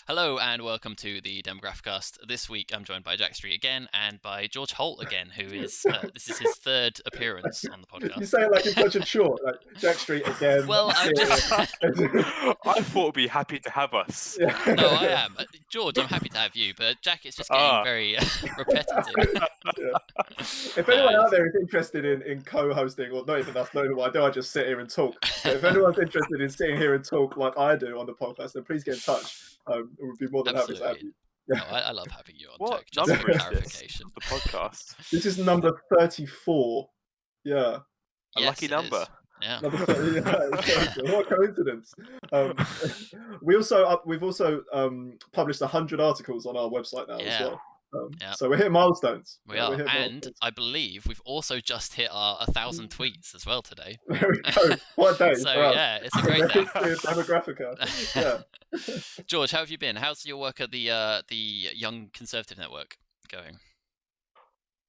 Hello and welcome to the Demographicast. This week I'm joined by Jack Street again and by George Holt again, who is this is his third appearance on the You podcast. say it like it's such a chore, like Jack Street again. Well, I'm just I thought it'd be happy to have us. no, I am George. I'm happy to have you, but Jack, it's just getting very repetitive. If anyone out there is interested in co-hosting, or not even us, knowing what I do, I just sit here and talk. But if anyone's interested in sitting here and talk like I do on the podcast, then please get in touch. It would be more than happy to have you. No, I love having you on, What Jack. Just number for is clarification. this? The podcast. This is number 34. Yeah. A lucky number. Yeah. What coincidence! We've also published 100 articles on our website now as well. So we're hitting milestones. We are, and I believe we've also just hit our 1,000 tweets as well today. There we go. What a day! So yeah, it's a great day. Demographica. Yeah. George, how have you been? How's your work at the Young Conservative Network going?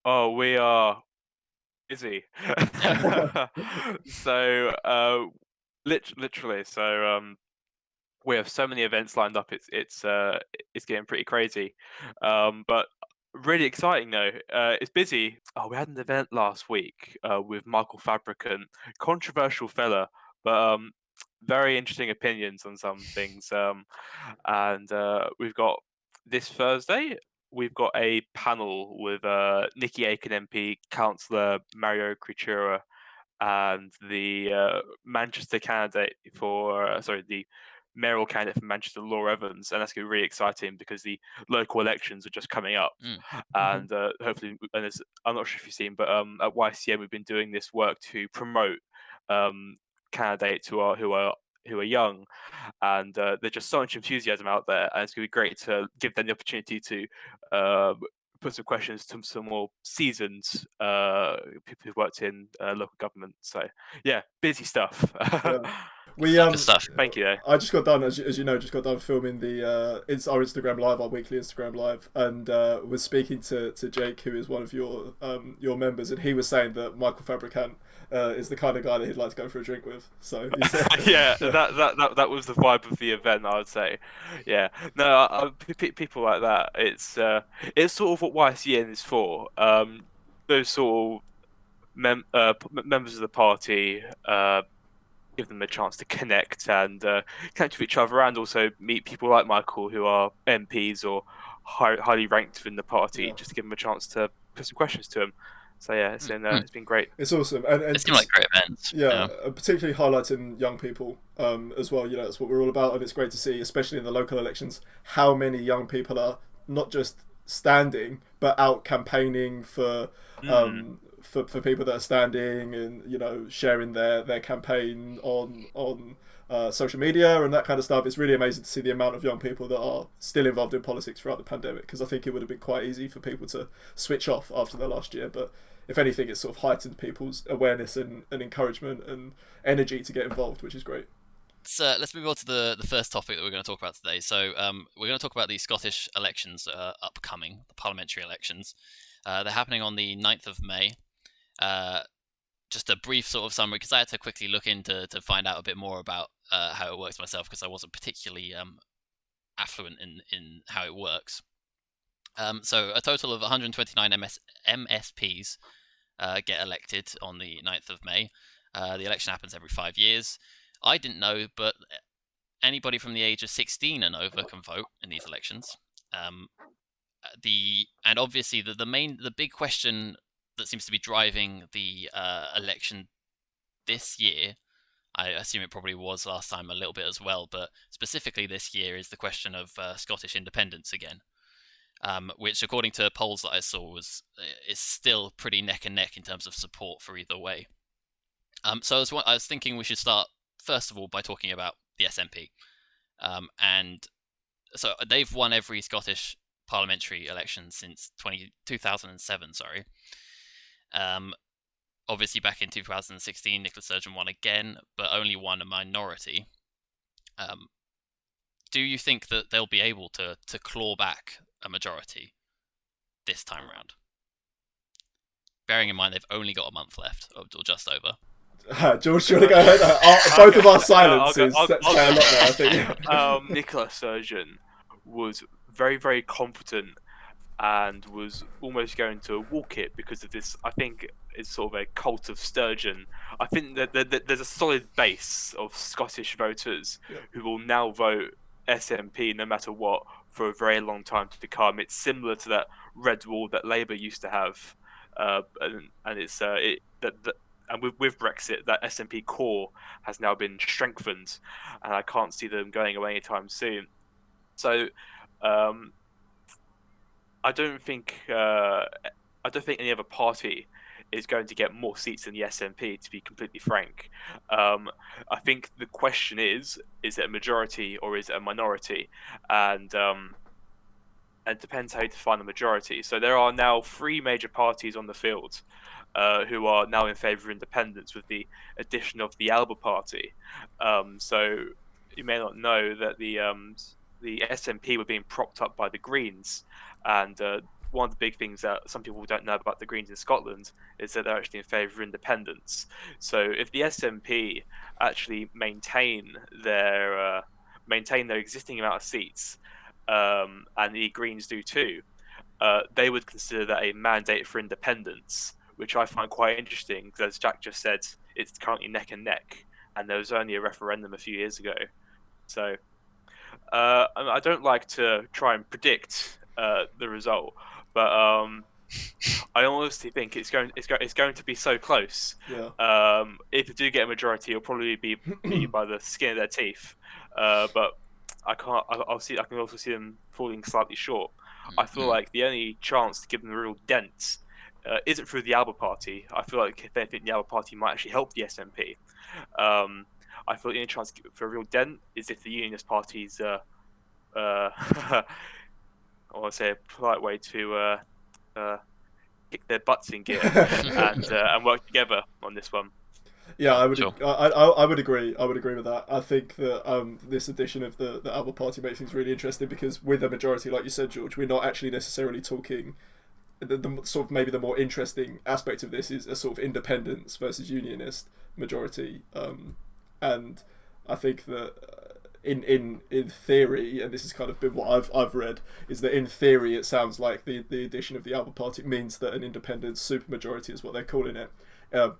Oh, we are busy. So, literally, we have so many events lined up. It's getting pretty crazy. But really exciting though. It's busy. Oh, we had an event last week with Michael Fabricant, controversial fella, but very interesting opinions on some things. And we've got this Thursday. We've got a panel with Nikki Aiken MP, Councillor Mario Creatura, and the Manchester candidate for the mayoral candidate for Manchester, Laura Evans, and that's going to be really exciting because the local elections are just coming up, and hopefully, I'm not sure if you've seen, but at YCM we've been doing this work to promote candidates who are young, and there's just so much enthusiasm out there, and it's going to be great to give them the opportunity to put some questions to some more seasoned people who've worked in local government. So yeah, busy stuff. We Good stuff. Thank you. I just got done, as you know, filming the it's our Instagram live, our weekly Instagram live, and was speaking to Jake, who is one of your members, and he was saying that Michael Fabricant is the kind of guy that he'd like to go for a drink with. So he said, yeah, that was the vibe of the event, I would say. Yeah, no, people like that. It's sort of what YCN is for. Those sort of members of the party. Give them a chance to connect and connect with each other, and also meet people like Michael who are MPs or highly ranked within the party, just to give them a chance to put some questions to them. So yeah, it's been great. It's awesome, and it's been like great events. Yeah, particularly highlighting young people as well. You know, that's what we're all about, and it's great to see, especially in the local elections, how many young people are not just standing but out campaigning for people that are standing, and you know, sharing their campaign on social media and that kind of stuff. It's really amazing to see the amount of young people that are still involved in politics throughout the pandemic, because I think it would have been quite easy for people to switch off after the last year, but if anything, it's sort of heightened people's awareness and encouragement and energy to get involved, which is great. So let's move on to the first topic that we're going to talk about today. So we're going to talk about the Scottish elections that are upcoming, the parliamentary elections. They're happening on the 9th of May. Just a brief sort of summary, because I had to quickly look into to find out a bit more about how it works myself, because I wasn't particularly affluent in how it works. So a total of 129 MSPs get elected on the 9th of May. The election happens every 5 years. I didn't know, but anybody from the age of 16 and over can vote in these elections. And obviously the big question that seems to be driving the election this year, I assume it probably was last time a little bit as well, but specifically this year is the question of Scottish independence again, which according to polls that I saw is still pretty neck and neck in terms of support for either way. So I was thinking we should start first of all by talking about the SNP, and so they've won every Scottish parliamentary election since 2007. Sorry. Obviously, back in 2016, Nicola Sturgeon won again, but only won a minority. Do you think that they'll be able to claw back a majority this time around? Bearing in mind they've only got a month left, or just over. George, do you want to go ahead? Both of our silences say a lot there, I think. Nicola Sturgeon was very, very confident and was almost going to walk it because of this. I think it's sort of a cult of Sturgeon. I think that there's a solid base of Scottish voters who will now vote SNP no matter what for a very long time to come. It's similar to that red wall that Labour used to have, and it's and with Brexit, that SNP core has now been strengthened, and I can't see them going away anytime soon. So. I don't think any other party is going to get more seats than the SNP, to be completely frank. I think the question is it a majority or is it a minority? And it depends how you define the majority. So there are now 3 major parties on the field who are now in favour of independence with the addition of the Alba party. So you may not know that the SNP were being propped up by the Greens, and one of the big things that some people don't know about the Greens in Scotland is that they're actually in favour of independence. So if the SNP actually maintain their existing amount of seats, and the Greens do too, they would consider that a mandate for independence, which I find quite interesting because, as Jack just said, it's currently neck and neck, and there was only a referendum a few years ago. So I don't like to try and predict the result, but I honestly think it's going to be so close. Yeah. If they do get a majority, it'll probably be by the skin of their teeth. But I can also see them falling slightly short. I feel like the only chance to give them a real dent isn't through the Alba party. I feel like if they think the Alba party might actually help the SNP. I feel the only chance for a real dent is if the Unionist parties, I want to say a polite way to kick their butts in gear and work together on this one. Yeah, I would. Sure. I would agree. I would agree with that. I think that this edition of the Alba Party makes things really interesting because with a majority, like you said, George, we're not actually necessarily talking. The sort of maybe the more interesting aspect of this is a sort of independence versus unionist majority, and I think that in theory, and this has kind of been what I've read, is that in theory it sounds like the addition of the Alba Party means that an independent supermajority is what they're calling it.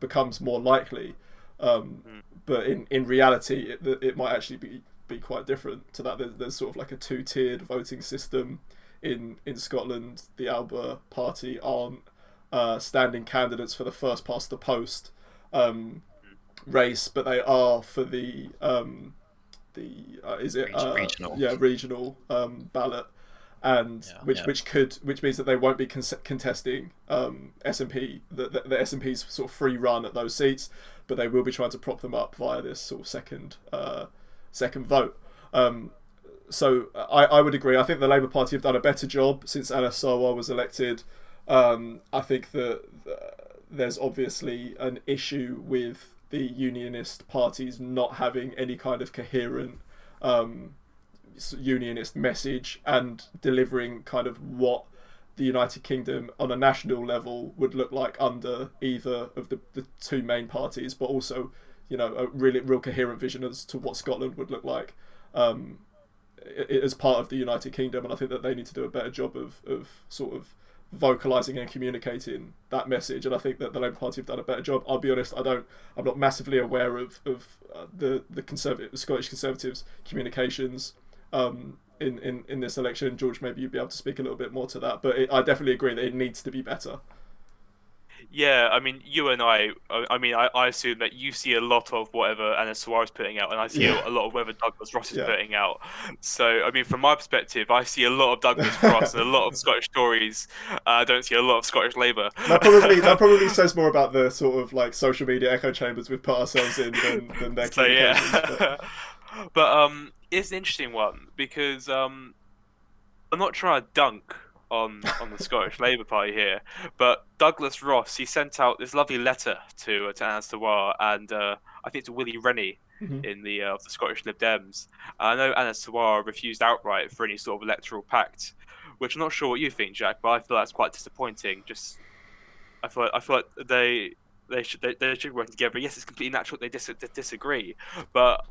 Becomes more likely, but in reality, it might actually be quite different to that. There's sort of like a 2-tiered voting system in Scotland. The Alba Party aren't standing candidates for the first past the post race, but they are for the regional ballot. And which means that they won't be contesting SNP, the SNP's sort of free run at those seats, but they will be trying to prop them up via this sort of second vote. So I would agree. I think the Labour Party have done a better job since Anas Sarwar was elected. I think that there's obviously an issue with the unionist parties not having any kind of coherent unionist message and delivering kind of what the United Kingdom on a national level would look like under either of the 2 main parties, but also, you know, a real coherent vision as to what Scotland would look like as part of the United Kingdom. And I think that they need to do a better job of sort of vocalising and communicating that message, and I think that the Labour Party have done a better job. I'll be honest, I'm not massively aware of the Scottish Conservatives' communications in this election. George, maybe you'd be able to speak a little bit more to that, but I definitely agree that it needs to be better. Yeah, I mean, you and I assume that you see a lot of whatever Anas Sarwar is putting out, and I see a lot of whatever Douglas Ross is putting out. So, I mean, from my perspective, I see a lot of Douglas Ross and a lot of Scottish Tories. I don't see a lot of Scottish Labour. That probably says more about the sort of like social media echo chambers we've put ourselves in than their communications. Yeah. But it's an interesting one because I'm not trying to dunk on the Scottish Labour Party here, but Douglas Ross, he sent out this lovely letter to Anas Sarwar and I think to Willie Rennie in the of the Scottish Lib Dems. I know Anas Sarwar refused outright for any sort of electoral pact, which I'm not sure what you think, Jack, but I feel that's quite disappointing. I feel like they they should work together. Yes, it's completely natural they disagree, but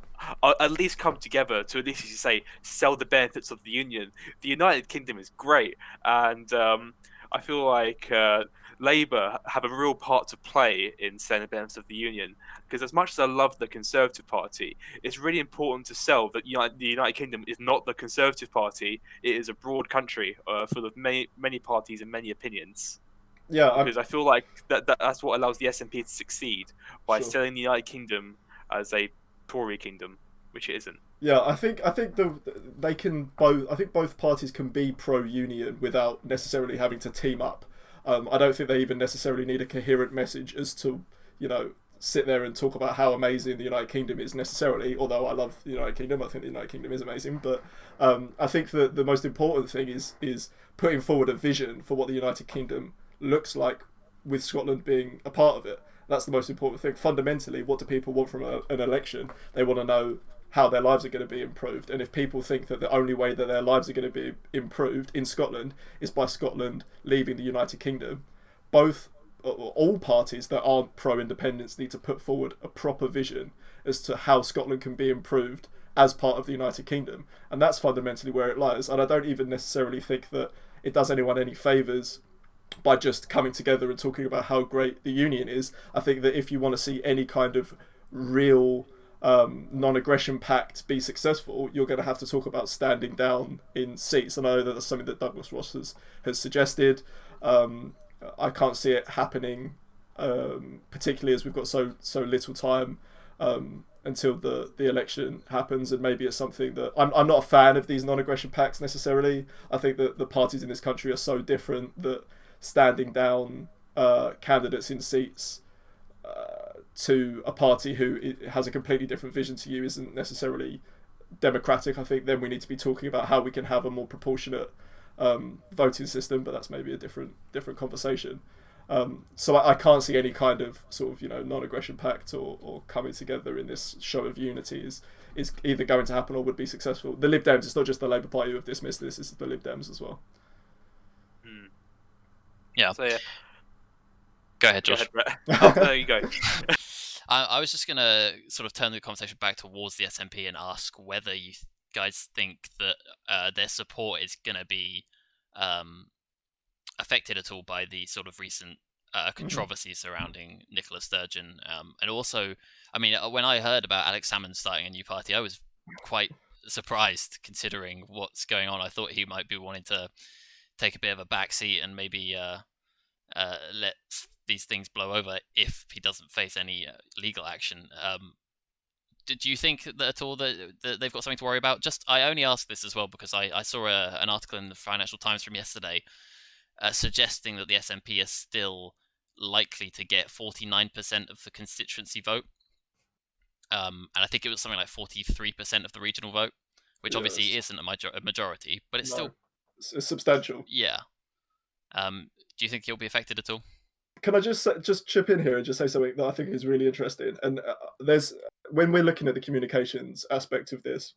at least come together to, at least, as you say, sell the benefits of the union. The United Kingdom is great, and I feel like Labour have a real part to play in selling the benefits of the union. Because as much as I love the Conservative Party, it's really important to sell that the United Kingdom is not the Conservative Party. It is a broad country full of many parties and many opinions. Yeah, Because I feel like that's what allows the SNP to succeed, by sure. selling the United Kingdom as a Tory kingdom, which it isn't. Yeah, I think they can both. I think both parties can be pro-union without necessarily having to team up. I don't think they even necessarily need a coherent message as to, sit there and talk about how amazing the United Kingdom is necessarily. Although I love the United Kingdom, I think the United Kingdom is amazing. But I think that the most important thing is putting forward a vision for what the United Kingdom looks like, with Scotland being a part of it. That's the most important thing. Fundamentally, what do people want from an election? They want to know how their lives are going to be improved. And if people think that the only way that their lives are going to be improved in Scotland is by Scotland leaving the United Kingdom, all parties that aren't pro-independence need to put forward a proper vision as to how Scotland can be improved as part of the United Kingdom. And that's fundamentally where it lies. And I don't even necessarily think that it does anyone any favours by just coming together and talking about how great the union is. I think that if you want to see any kind of real non-aggression pact be successful, you're going to have to talk about standing down in seats. And I know that that's something that Douglas Ross has suggested. I can't see it happening, particularly as we've got so little time until the election happens. And maybe it's something that I'm not a fan of these non-aggression pacts necessarily. I think that the parties in this country are so different that standing down candidates in seats to a party who has a completely different vision to you isn't necessarily democratic. I think then we need to be talking about how we can have a more proportionate voting system, but that's maybe a different conversation. So I can't see any kind of sort of non-aggression pact or coming together in this show of unity is either going to happen or would be successful. The Lib Dems, it's not just the Labour Party who have dismissed this, it's the Lib Dems as well. Yeah. So yeah. Go ahead, Josh. Go ahead, Brett. There you go. I was just going to sort of turn the conversation back towards the SNP and ask whether you guys think that their support is going to be affected at all by the sort of recent controversy surrounding Nicola Sturgeon. And also, I mean, when I heard about Alex Salmond starting a new party, I was quite surprised considering what's going on. I thought he might be wanting to take a bit of a backseat and maybe let these things blow over if he doesn't face any legal action. Do you think that at all that they've got something to worry about? I only ask this as well because I saw an article in the Financial Times from yesterday suggesting that the SNP is still likely to get 49% of the constituency vote. And I think it was something like 43% of the regional vote, which obviously isn't a majority, but it's still... It's substantial. Yeah. Do you think he'll be affected at all? Can I just chip in here and just say something that I think is really interesting? And when we're looking at the communications aspect of this,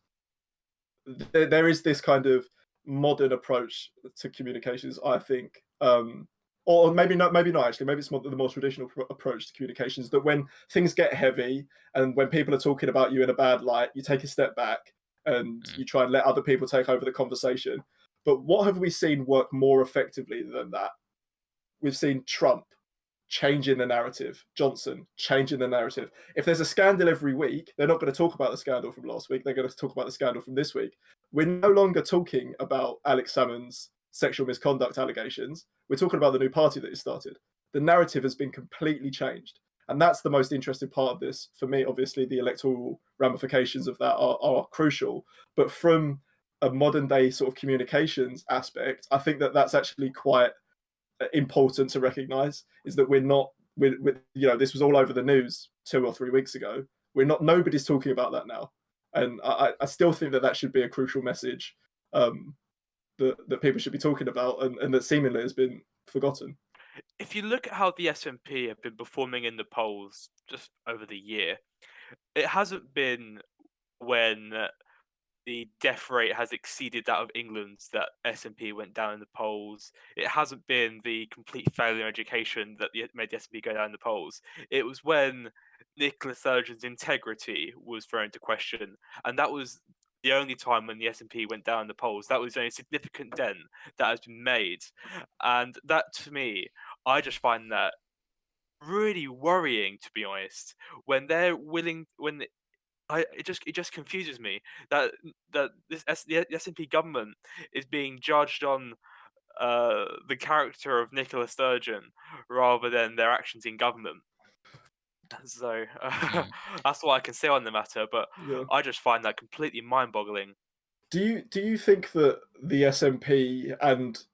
there is this kind of modern approach to communications, I think, or maybe not actually. Maybe it's the more traditional approach to communications, that when things get heavy and when people are talking about you in a bad light, you take a step back and you try and let other people take over the conversation. But what have we seen work more effectively than that? We've seen Trump changing the narrative, Johnson changing the narrative. If there's a scandal every week, they're not going to talk about the scandal from last week. They're going to talk about the scandal from this week. We're no longer talking about Alex Salmond's sexual misconduct allegations. We're talking about the new party that he started. The narrative has been completely changed. And that's the most interesting part of this. For me, obviously, the electoral ramifications of that are crucial. But from a modern day sort of communications aspect, I think that that's actually quite important to recognize, is that this was all over the news 2 or 3 weeks ago. Nobody's talking about that now. And I still think that should be a crucial message that people should be talking about and that seemingly has been forgotten. If you look at how the SNP have been performing in the polls just over the year, it hasn't been when the death rate has exceeded that of England's, that SNP went down in the polls. It hasn't been the complete failure in education that made the SNP go down in the polls. It was when Nicola Sturgeon's integrity was thrown into question, and that was the only time when the SNP went down in the polls. That was the only significant dent that has been made, and that to me, I just find that really worrying, to be honest. When they're willing, when it just confuses me that the SNP government is being judged on the character of Nicola Sturgeon rather than their actions in government. So Mm. that's what I can say on the matter. But Yeah. I just find that completely mind-boggling. Do you think that the SNP and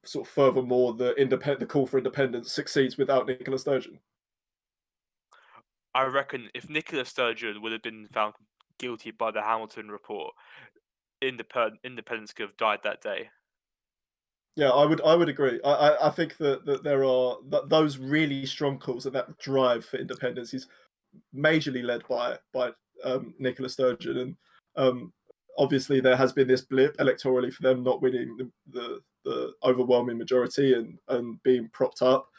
sort of furthermore the call for independence succeeds without Nicola Sturgeon? I reckon if Nicola Sturgeon would have been found guilty by the Hamilton report, independence could have died that day. Yeah, I would agree. I think that there are those really strong calls and that drive for independence is majorly led by Nicola Sturgeon, and obviously there has been this blip electorally for them not winning the overwhelming majority and being propped up.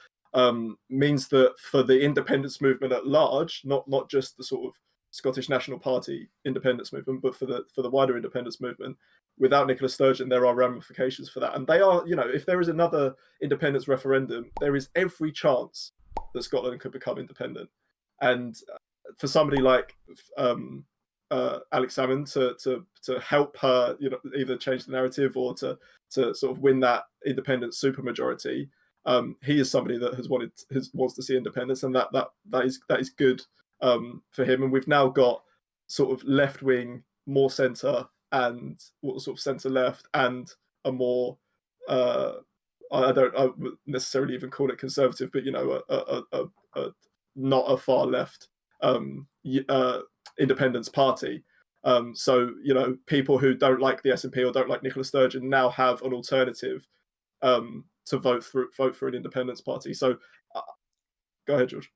Means that for the independence movement at large, not just the sort of Scottish National Party independence movement, but for the wider independence movement, without Nicola Sturgeon, there are ramifications for that, and they are, if there is another independence referendum, there is every chance that Scotland could become independent, and for somebody like Alex Salmond to help her, either change the narrative or to sort of win that independent supermajority. He is somebody that wants to see independence, and that is good for him. And we've now got sort of left wing, more centre, and sort of centre left, and a more I wouldn't necessarily even call it conservative, but a not a far left independence party. So people who don't like the SNP or don't like Nicola Sturgeon now have an alternative to vote for an independence party. So go ahead, George.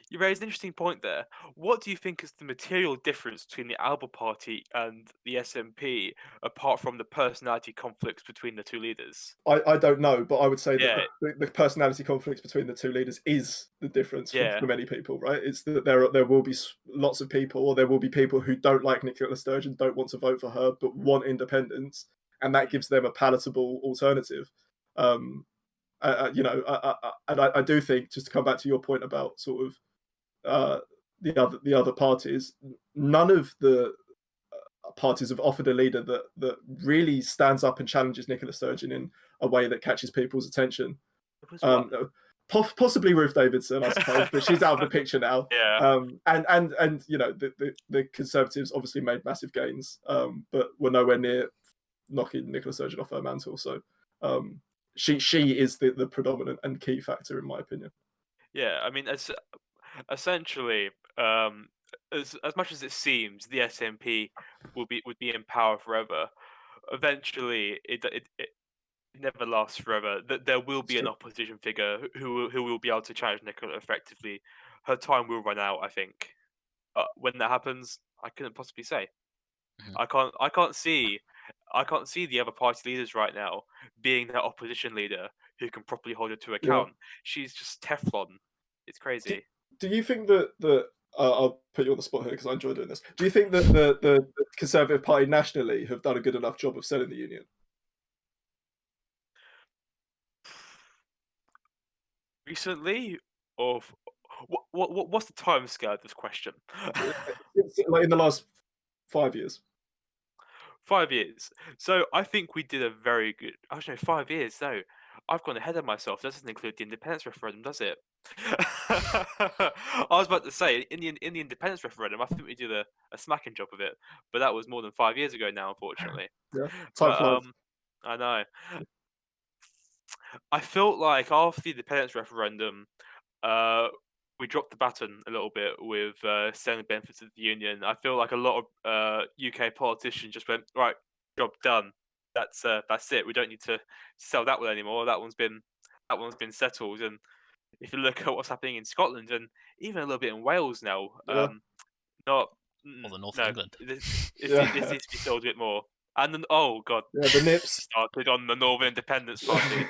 You raised an interesting point there. What do you think is the material difference between the Alba Party and the SNP, apart from the personality conflicts between the two leaders? I don't know, but I would say Yeah, that the personality conflicts between the two leaders is the difference yeah. for many people, right? It's that there will be lots of people, or there will be people who don't like Nicola Sturgeon, don't want to vote for her, but want independence, and that gives them a palatable alternative. Um, and I do think, just to come back to your point about sort of the other parties, none of the parties have offered a leader that really stands up and challenges Nicola Sturgeon in a way that catches people's attention. It was one. Possibly Ruth Davidson, I suppose, but she's out of the picture now. Yeah. And the Conservatives obviously made massive gains, but were nowhere near knocking Nicola Sturgeon off her mantle. So she is the predominant and key factor, in my opinion. Yeah, I mean, essentially, as much as it seems the SNP would be in power forever, eventually it never lasts forever. There will be an opposition figure who will be able to challenge Nicola effectively. Her time will run out, I think. When that happens, I couldn't possibly say. Mhm. I can't see the other party leaders right now being that opposition leader who can properly hold her to Yeah. account. She's just Teflon. It's crazy. Do you think that I'll put you on the spot here because I enjoy doing this. Do you think that the Conservative Party nationally have done a good enough job of selling the union? Recently, of what's the time scale of this question? Like in the last 5 years? 5 years. So I think we did a very good. I don't know, 5 years. No, I've gone ahead of myself. That doesn't include the independence referendum, does it? I was about to say in the independence referendum, I think we did a smacking job of it, but that was more than 5 years ago now, unfortunately. Yeah, time But flies. I know. I felt like after the independence referendum, uh, we dropped the baton a little bit with selling the benefits of the union. I feel like a lot of UK politicians just went, right, job done. That's it. We don't need to sell that one anymore. That one's been settled. And if you look at what's happening in Scotland and even a little bit in Wales now, Yeah, not or the north of No, England. this Yeah. needs to be sold a bit more. And then, oh god, Yeah, the Nips. started on the Northern Independence Party.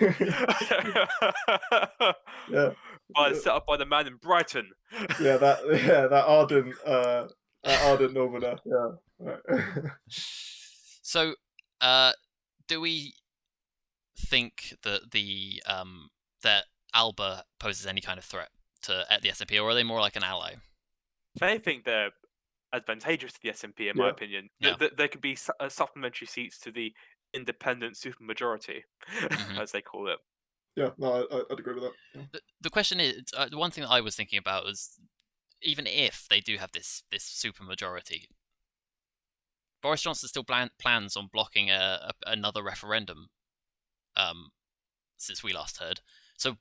Yeah. Set up by the man in Brighton. Yeah, that ardent Northerner. Yeah. Right. So, do we think that that Alba poses any kind of threat to the SNP, or are they more like an ally? They think they're advantageous to the SNP, in my Yeah. opinion. Yeah. There could be supplementary seats to the independent supermajority, as they call it. Yeah, no, I'd agree with that. Yeah. The question is, the one thing that I was thinking about was, even if they do have this supermajority, Boris Johnson still plans on blocking another referendum. Since we last heard, so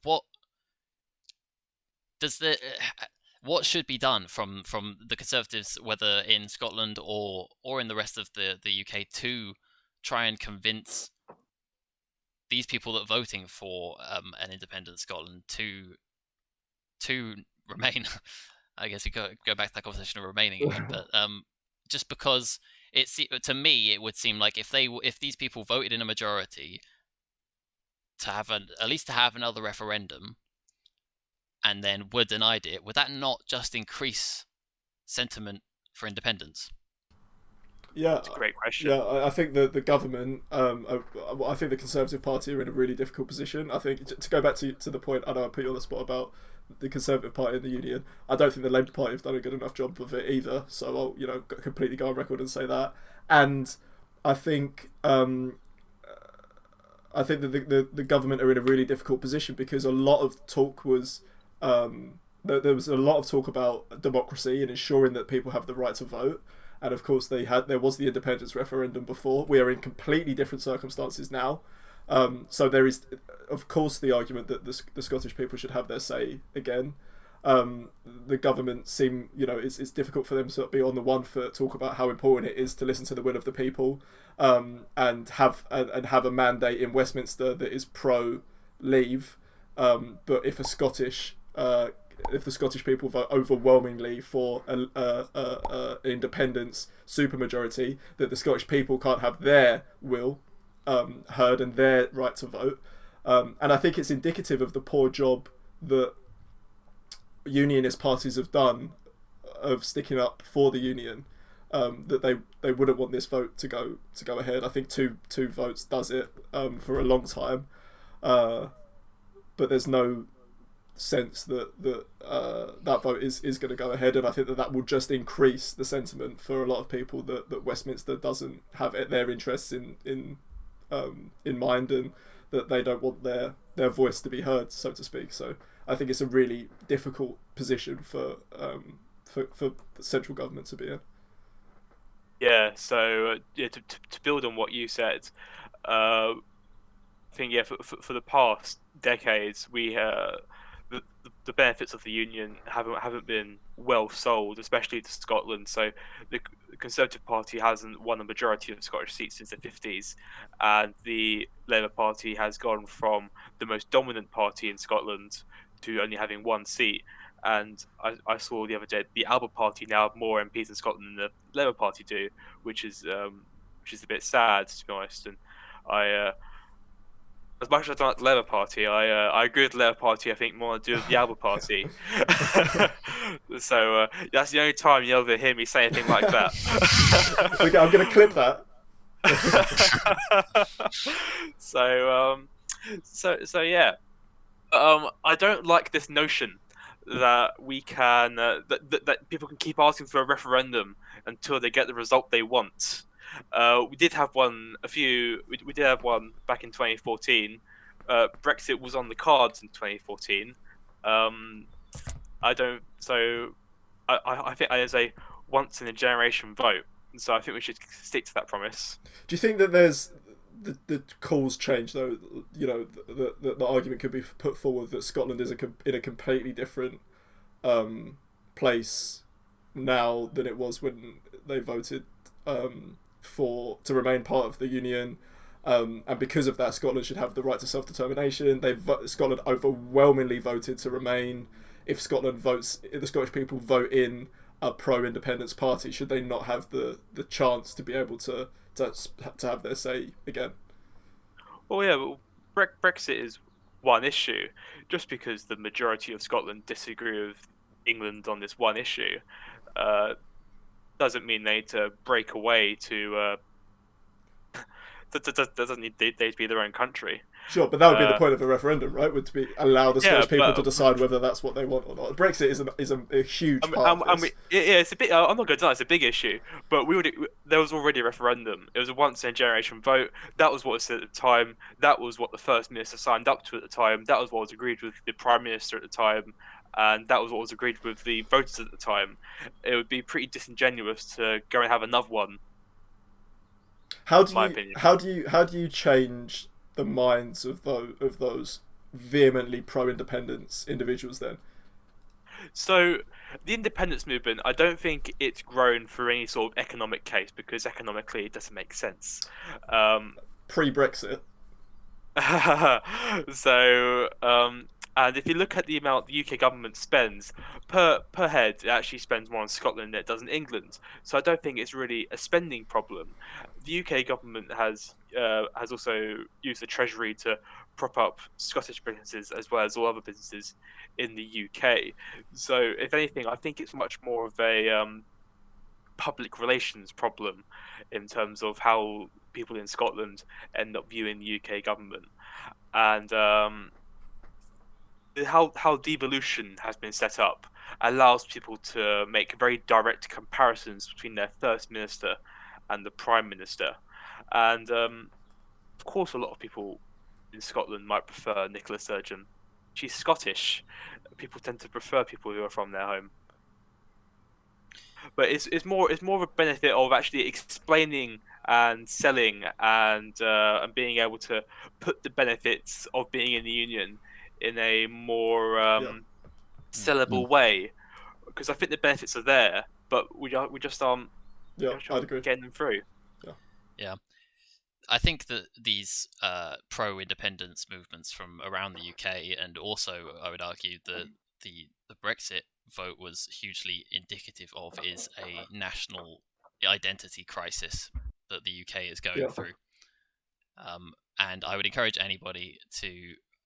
what should be done from the Conservatives, whether in Scotland or in the rest of the UK, to try and convince these people that are voting for an independent Scotland to remain? I guess you go back to that conversation of remaining again, but just because to me it would seem like if these people voted in a majority to have at least to have another referendum, and then were denied it, would that not just increase sentiment for independence? Yeah, That's a great question. Yeah, I think the government, I think the Conservative Party are in a really difficult position. I think, to go back to the point, I know I put you on the spot about the Conservative Party in the Union, I don't think the Labour Party have done a good enough job of it either, so I'll completely go on record and say that. And I think that the government are in a really difficult position because a lot of talk was there was a lot of talk about democracy and ensuring that people have the right to vote, and of course there was the independence referendum before. We are in completely different circumstances now, so there is of course the argument that the Scottish people should have their say again. The government it's difficult for them to be on the one foot, talk about how important it is to listen to the will of the people, and have a mandate in Westminster that is pro leave, but if the Scottish people vote overwhelmingly for an independence supermajority, that the Scottish people can't have their will heard and their right to vote. And I think it's indicative of the poor job that unionist parties have done of sticking up for the union, that they wouldn't want this vote to go ahead. I think two votes does it for a long time, but there's no sense that that vote is going to go ahead, and I think that will just increase the sentiment for a lot of people that Westminster doesn't have their interests in mind, and that they don't want their voice to be heard, so to speak. So I think it's a really difficult position for the central government to be in. Yeah. So to build on what you said, I think for the past decades we the benefits of the union haven't been well sold, especially to Scotland. So the Conservative Party hasn't won a majority of Scottish seats since the 50s, and the Labour Party has gone from the most dominant party in Scotland to only having one seat. And I saw the other day the Alba Party now have more MPs in Scotland than the Labour Party do, which is a bit sad, to be honest. And as much as I don't like the Labour Party, I agree with the Labour Party. I think more to do with the Alba Party. So that's the only time you'll ever hear me say anything like that. I'm going to clip that. So yeah. I don't like this notion that we can that people can keep asking for a referendum until they get the result they want. We did have one we did have one back in 2014. Brexit was on the cards in 2014. I think there's a once in a generation vote, so I think we should stick to that promise. Do you think that there's the calls change though? The argument could be put forward that Scotland is in a completely different place now than it was when they voted to remain part of the union, and because of that, Scotland should have the right to self-determination. Scotland overwhelmingly voted to remain. If the Scottish people vote in a pro-independence party should they not have the chance to be able to have their say again. Well, yeah, but Brexit is one issue. Just because the majority of Scotland disagree with England on this one issue, doesn't mean they need to break away to. Doesn't need they to be their own country. Sure, but that would be the point of a referendum, right? Would to be allow the Scottish people to decide whether that's what they want or not. Brexit is a huge part of this. It's a bit. I'm not going to deny it's a big issue, but there was already a referendum. It was a once in a generation vote. That was what was said at the time. That was what the First Minister signed up to at the time. That was what was agreed with the Prime Minister at the time, and that was what was agreed with the voters at the time. It would be pretty disingenuous to go and have another one. How do you change the minds of those vehemently pro-independence individuals then? So the independence movement, I don't think it's grown for any sort of economic case, because economically it doesn't make sense. Pre-Brexit. So and if you look at the amount the UK government spends per head, it actually spends more on Scotland than it does in England. So I don't think it's really a spending problem. The UK government has also used the Treasury to prop up Scottish businesses as well as all other businesses in the UK. So if anything, I think it's much more of a public relations problem in terms of how people in Scotland end up viewing the UK government, and how devolution has been set up allows people to make very direct comparisons between their First Minister and the Prime Minister. And of course, a lot of people in Scotland might prefer Nicola Sturgeon. She's Scottish. People tend to prefer people who are from their home. But it's more of a benefit of actually explaining and selling and being able to put the benefits of being in the union in a more sellable way, because I think the benefits are there, but we just aren't getting them through. Yeah. I think that these pro-independence movements from around the UK, and also I would argue that the Brexit vote was hugely indicative of, is a national identity crisis that the UK is going through. And I would encourage anybody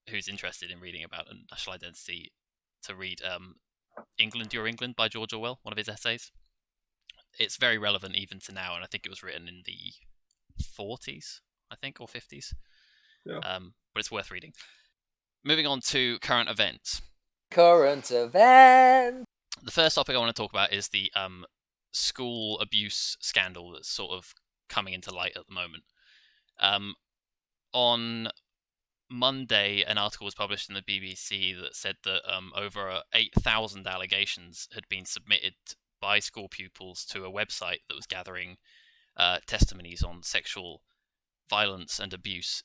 who's interested in reading about a national identity to read England, Your England by George Orwell, one of his essays. It's very relevant even to now, and I think it was written in the 40s, I think, or 50s. Yeah. But it's worth reading. Moving on to current events. Current events! The first topic I want to talk about is the school abuse scandal that's sort of coming into light at the moment. On Monday, an article was published in the BBC that said that over 8,000 allegations had been submitted by school pupils to a website that was gathering testimonies on sexual violence and abuse.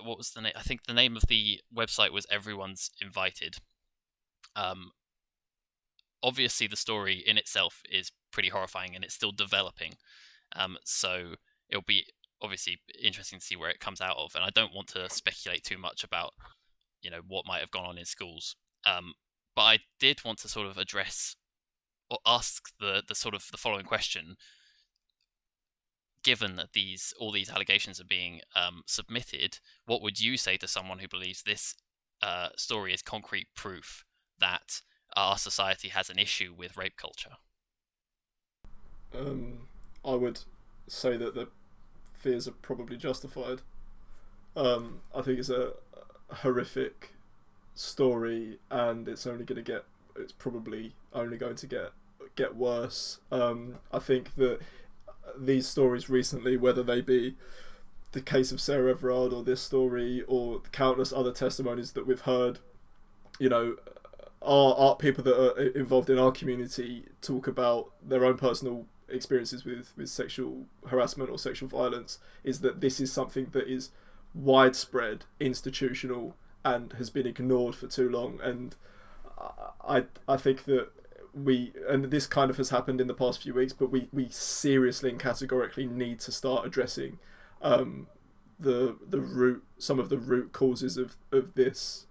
What was the name? I think the name of the website was Everyone's Invited. Obviously, the story in itself is pretty horrifying, and it's still developing. So it'll be obviously interesting to see where it comes out of. And I don't want to speculate too much about, what might have gone on in schools. But I did want to sort of address or ask the following question. Given that all these allegations are being submitted, what would you say to someone who believes this story is concrete proof that our society has an issue with rape culture? I would say that the fears are probably justified. I think it's a horrific story, and it's probably only going to get worse. I think that these stories recently, whether they be the case of Sarah Everard or this story or countless other testimonies that we've heard, are people that are involved in our community talk about their own personal experiences with sexual harassment or sexual violence, is that this is something that is widespread, institutional, and has been ignored for too long. And I think that and this kind of has happened in the past few weeks, but we seriously and categorically need to start addressing some of the root causes of this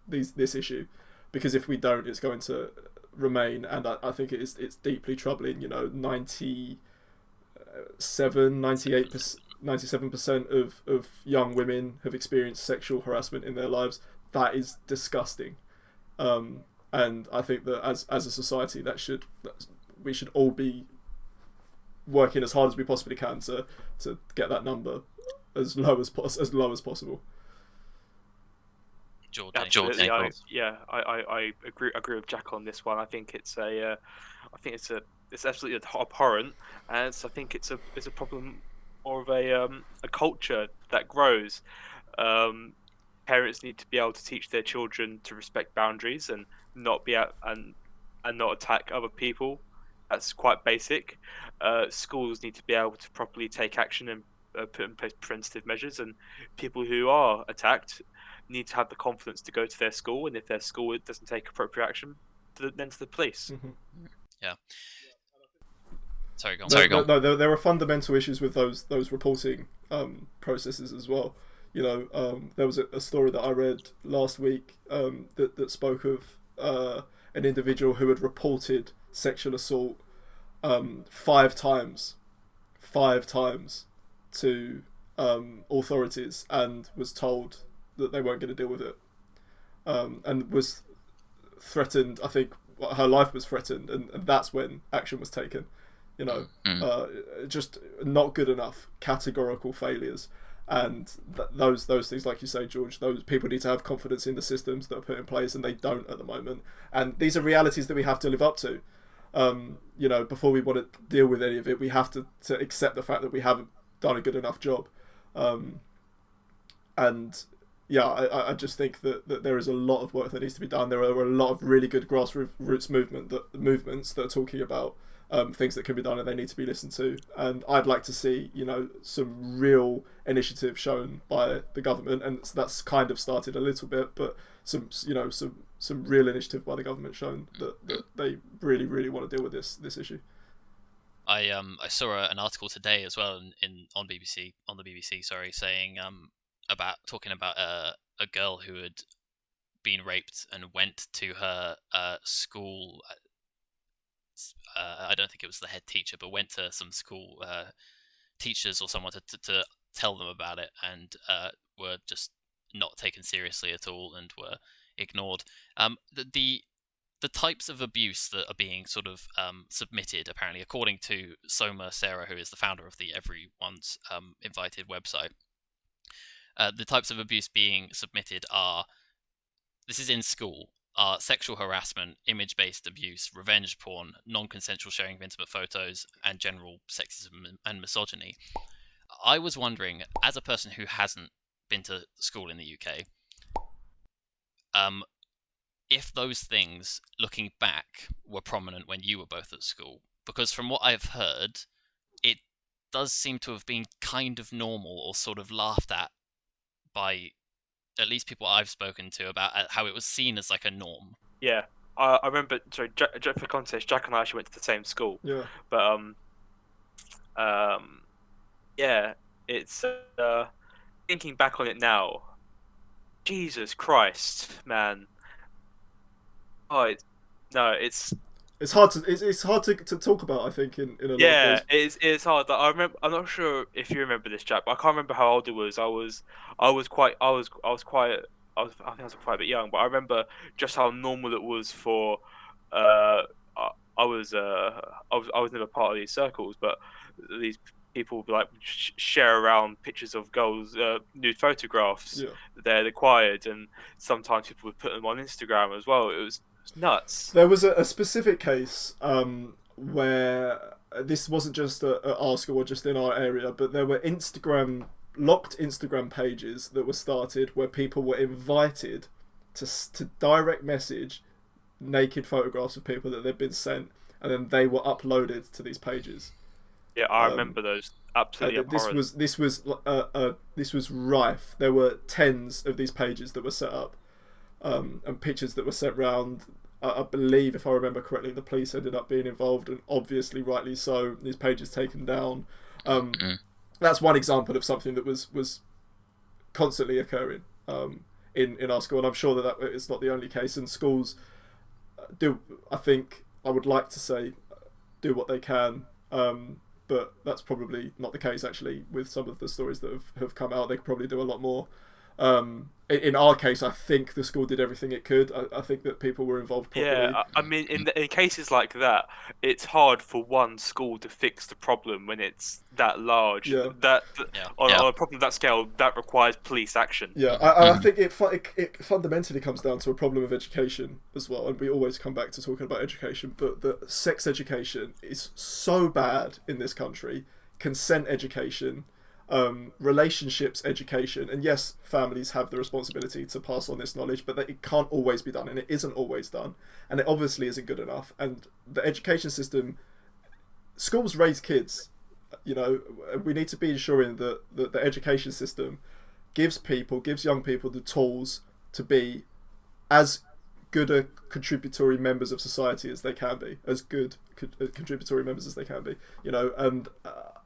this issue, because if we don't, it's going to remain, and I think it's deeply troubling. 97% of young women have experienced sexual harassment in their lives. That is disgusting, and I think that as a society, we should all be working as hard as we possibly can to get that number as low as possible. George, Absolutely, I agree with Jack on this one. I think it's absolutely abhorrent, and I think it's a problem more of a culture that grows. Parents need to be able to teach their children to respect boundaries and not be out and not attack other people. That's quite basic. Schools need to be able to properly take action and put in place preventative measures, and people who are attacked need to have the confidence to go to their school, and if their school doesn't take appropriate action, then to the police. Mm-hmm. Yeah. Sorry, go on. No, there are fundamental issues with those reporting processes as well. There was a story that I read last week that spoke of an individual who had reported sexual assault 5 times to authorities, and was told that they weren't going to deal with it, and was threatened. I think her life was threatened, and that's when action was taken. Just not good enough, categorical failures. And those things, like you say, George, those people need to have confidence in the systems that are put in place, and they don't at the moment. And these are realities that we have to live up to. Before we want to deal with any of it, we have to accept the fact that we haven't done a good enough job. I just think that there is a lot of work that needs to be done. There are a lot of really good grassroots movements that are talking about things that can be done, and they need to be listened to. And I'd like to see, some real initiative shown by the government, and that's kind of started a little bit, but some real initiative by the government shown that they really, really want to deal with this issue. I saw an article today as well on the BBC, saying talking about a girl who had been raped and went to her school. I don't think it was the head teacher, but went to some school teachers or someone to tell them about it, and were just not taken seriously at all and were ignored. The types of abuse that are being sort of submitted, apparently, according to Soma Sarah, who is the founder of the Everyone's Invited website, the types of abuse being submitted this is in school, are sexual harassment, image-based abuse, revenge porn, non-consensual sharing of intimate photos, and general sexism and misogyny. I was wondering, as a person who hasn't been to school in the UK, if those things, looking back, were prominent when you were both at school. Because from what I've heard, it does seem to have been kind of normal, or sort of laughed at by at least people I've spoken to, about how it was seen as like a norm. Yeah, I remember. Sorry, for context, Jack and I actually went to the same school. Yeah. But yeah, it's thinking back on it now. Jesus Christ, man. It's hard to talk about. I think in a lot of ways. It's hard. I remember. I'm not sure if you remember this, Jack, but I can't remember how old it was. I think I was quite a bit young, but I remember just how normal it was for. I was never part of these circles, but these people would like share around pictures of girls' nude photographs that they'd acquired, and sometimes people would put them on Instagram as well. It was nuts. There was a specific case where this wasn't just at our school or just in our area, but there were locked Instagram pages that were started where people were invited to direct message naked photographs of people that they'd been sent, and then they were uploaded to these pages. Yeah, I remember those. Absolutely abhorrent. This was rife. There were tens of these pages that were set up, and pictures that were sent round. I believe, if I remember correctly, the police ended up being involved, and obviously rightly so. These pages taken down. That's one example of something that was constantly occurring in our school, and I'm sure that it's not the only case. And schools do, I think, I would like to say, do what they can, but that's probably not the case actually. With some of the stories that have come out, they could probably do a lot more. In our case, I think the school did everything it could. I think that people were involved properly. Yeah, I mean, in cases like that, it's hard for one school to fix the problem when it's that large. Yeah. On a problem of that scale, that requires police action. Yeah, I think it fundamentally comes down to a problem of education as well, and we always come back to talking about education, but the sex education is so bad in this country. Consent education, relationships education, and yes, families have the responsibility to pass on this knowledge, but it can't always be done, and it isn't always done, and it obviously isn't good enough. And the education system, schools raise kids, you know, we need to be ensuring that the education system gives young people the tools to be as good a contributory members of society as they can be, as good contributory members as they can be, you know. And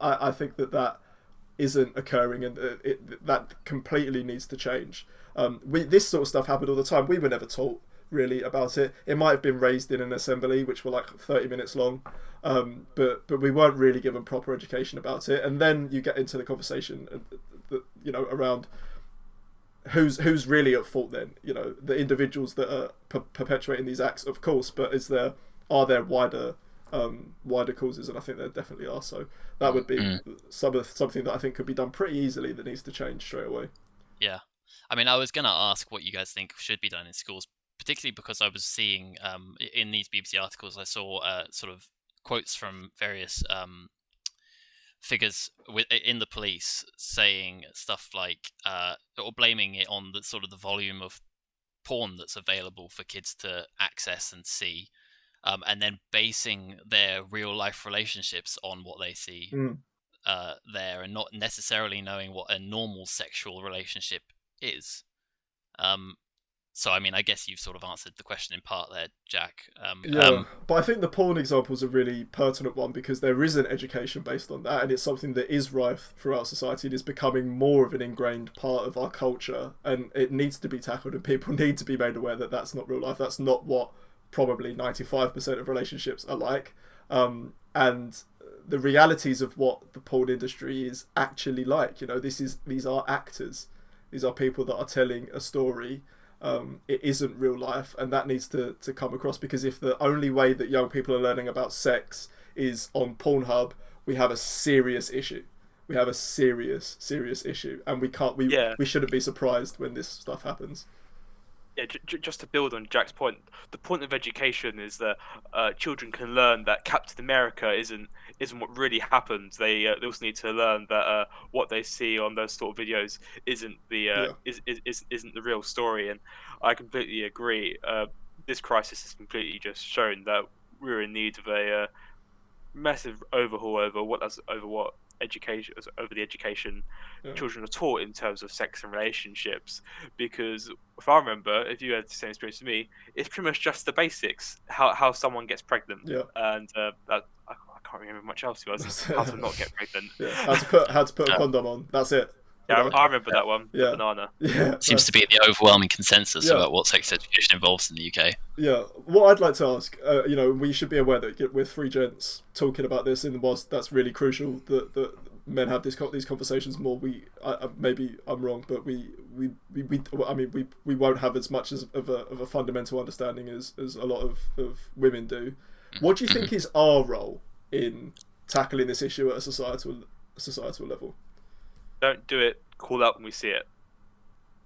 I think that isn't occurring, and that completely needs to change. This sort of stuff happened all the time. We were never taught really about it. It might have been raised in an assembly, which were like 30 minutes long, but we weren't really given proper education about it. And then you get into the conversation, you know, around who's really at fault then. You know, the individuals that are perpetuating these acts, of course, but are there wider causes? And I think there definitely are. So that would be something that I think could be done pretty easily, that needs to change straight away. Yeah, I mean, I was gonna ask what you guys think should be done in schools, particularly because I was seeing in these BBC articles, I saw sort of quotes from various figures in the police saying stuff like or blaming it on the sort of the volume of porn that's available for kids to access and see, and then basing their real life relationships on what they see there, and not necessarily knowing what a normal sexual relationship is. So, I mean, I guess you've sort of answered the question in part there, Jack. But I think the porn example is a really pertinent one, because there is an education based on that, and it's something that is rife throughout society. It is becoming more of an ingrained part of our culture, and it needs to be tackled, and people need to be made aware that that's not real life. That's not what probably 95% of relationships are like. And the realities of what the porn industry is actually like, you know, these are actors. These are people that are telling a story. It isn't real life, and that needs to come across, because if the only way that young people are learning about sex is on Pornhub, we have a serious issue. We have a serious issue, and we shouldn't be surprised when this stuff happens. Yeah, just to build on Jack's point, the point of education is that children can learn that Captain America isn't what really happens. They also need to learn that what they see on those sort of videos isn't the real story. And I completely agree. This crisis has completely just shown that we're in need of a massive overhaul over the education children are taught in terms of sex and relationships. Because if I remember, if you had the same experience as me, it's pretty much just the basics, how someone gets pregnant, and I can't remember much else. It was how to not get pregnant, how to put a condom on. That's it. Yeah, I remember that one. Yeah. The banana. Yeah, seems to be the overwhelming consensus about what sex education involves in the UK. Yeah, what I'd like to ask, you know, we should be aware that we're three gents talking about this, and whilst that's really crucial that men have these conversations more, maybe I'm wrong, but we won't have as much of a fundamental understanding as a lot of women do. What do you think is our role in tackling this issue at a societal level? Don't do it. Call out when we see it.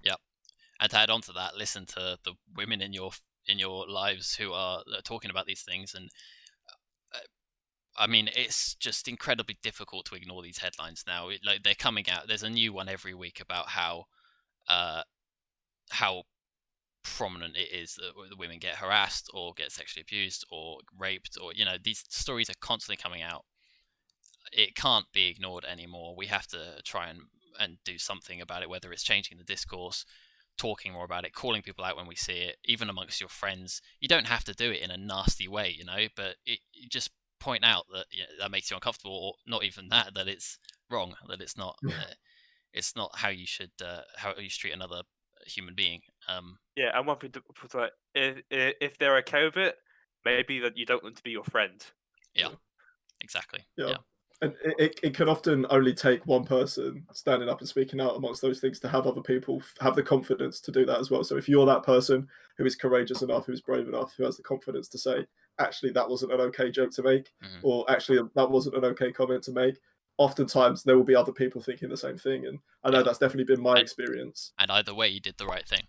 Yeah, and to add on to that, listen to the women in your lives who are talking about these things. And I mean, it's just incredibly difficult to ignore these headlines now. Like, they're coming out. There's a new one every week about how prominent it is that the women get harassed or get sexually abused or raped, or, you know, these stories are constantly coming out. It can't be ignored anymore. We have to try and do something about it, whether it's changing the discourse, talking more about it, calling people out when we see it, even amongst your friends. You don't have to do it in a nasty way, you know, but you just point out that that makes you uncomfortable, or not even that it's wrong, that it's not it's not how you should treat another human being. Yeah, and one thing to like, if they're okay with it, maybe that you don't want to be your friend. Yeah, exactly. Yeah. Yeah. And it can often only take one person standing up and speaking out amongst those things to have other people have the confidence to do that as well. So if you're that person who is courageous enough, who is brave enough, who has the confidence to say, actually, that wasn't an okay joke to make, or actually, that wasn't an okay comment to make, oftentimes there will be other people thinking the same thing. And I know that's definitely been my experience. And either way, you did the right thing.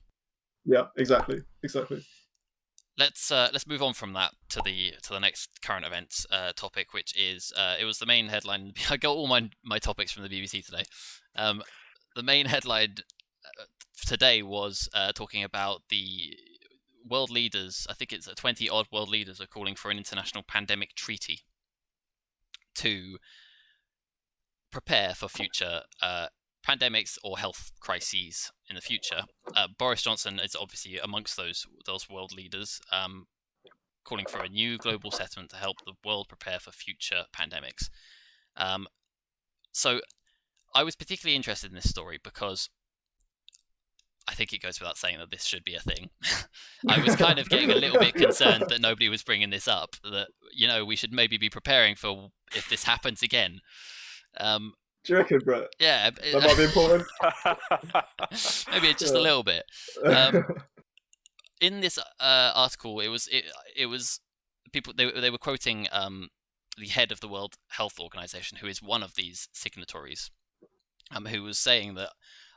Yeah, exactly. Let's move on from that to the next current events topic, which is it was the main headline. I got all my topics from the BBC today. The main headline today was talking about the world leaders. I think it's 20 odd world leaders are calling for an international pandemic treaty to prepare for future pandemics or health crises in the future. Boris Johnson is obviously amongst those world leaders, calling for a new global settlement to help the world prepare for future pandemics. So I was particularly interested in this story because I think it goes without saying that this should be a thing. I was kind of getting a little bit concerned that nobody was bringing this up, that, we should maybe be preparing for if this happens again. Do you reckon, Brett? Yeah, that might be important. Maybe just a little bit. In this article, it was people they were quoting the head of the World Health Organization, who is one of these signatories, who was saying that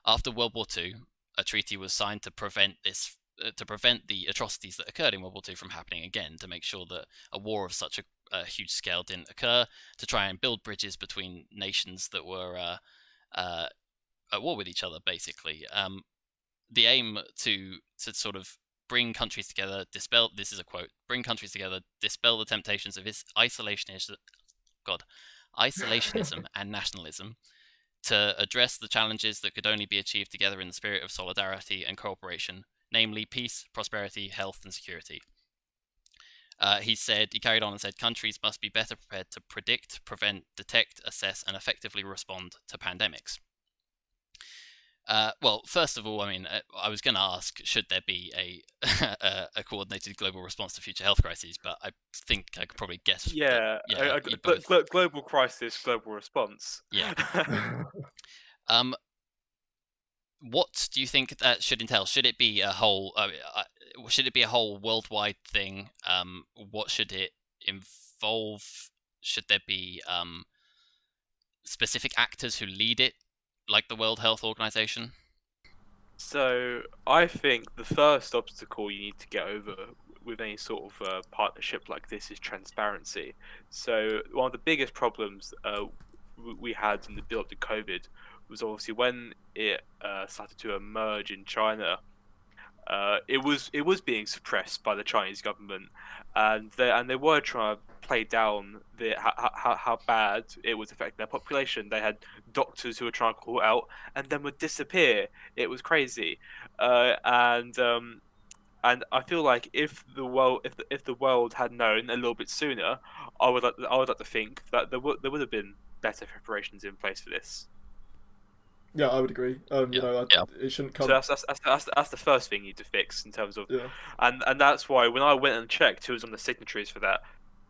after World War II, a treaty was signed to prevent the atrocities that occurred in World War II from happening again, to make sure that a war of such a huge scale didn't occur, to try and build bridges between nations that were at war with each other, basically. The aim to sort of bring countries together, this is a quote, bring countries together, dispel the temptations of isolationism and nationalism, to address the challenges that could only be achieved together in the spirit of solidarity and cooperation, namely peace, prosperity, health, and security. He carried on and said, countries must be better prepared to predict, prevent, detect, assess, and effectively respond to pandemics. Well, first of all, I mean, I was going to ask, should there be a coordinated global response to future health crises? But I think I could probably guess. Yeah, global crisis, global response. Yeah. What do you think that should entail? Should it be a whole? Should it be a whole worldwide thing? What should it involve? Should there be specific actors who lead it, like the World Health Organization? So I think the first obstacle you need to get over with any sort of partnership like this is transparency. So one of the biggest problems we had in the build-up to COVID was obviously when it started to emerge in China. It was being suppressed by the Chinese government, and they were trying to play down how bad it was affecting their population. They had doctors who were trying to call out and then would disappear. It was crazy, and I feel like if the world had known a little bit sooner, I would like to think that there would have been better preparations in place for this. Yeah, I would agree. It shouldn't come. So that's the first thing you need to fix in terms of, and that's why when I went and checked who was on the signatories for that,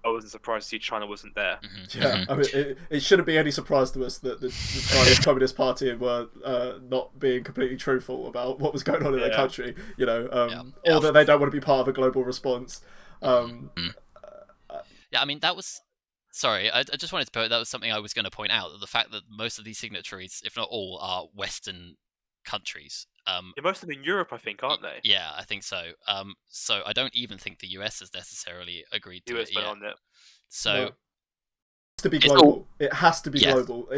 I wasn't surprised to see China wasn't there. Mm-hmm. Yeah, I mean, it shouldn't be any surprise to us that the Chinese Communist Party were not being completely truthful about what was going on in their country, or that they don't want to be part of a global response. Yeah, I mean, that was... Sorry, I just wanted to point out, that was something I was going to point out, that the fact that most of these signatories, if not all, are Western countries. Most of them in Europe, I think, aren't they? Yeah, I think so. So I don't even think the US has necessarily agreed to it yet. On it. So no. It has to be global. It has to be global.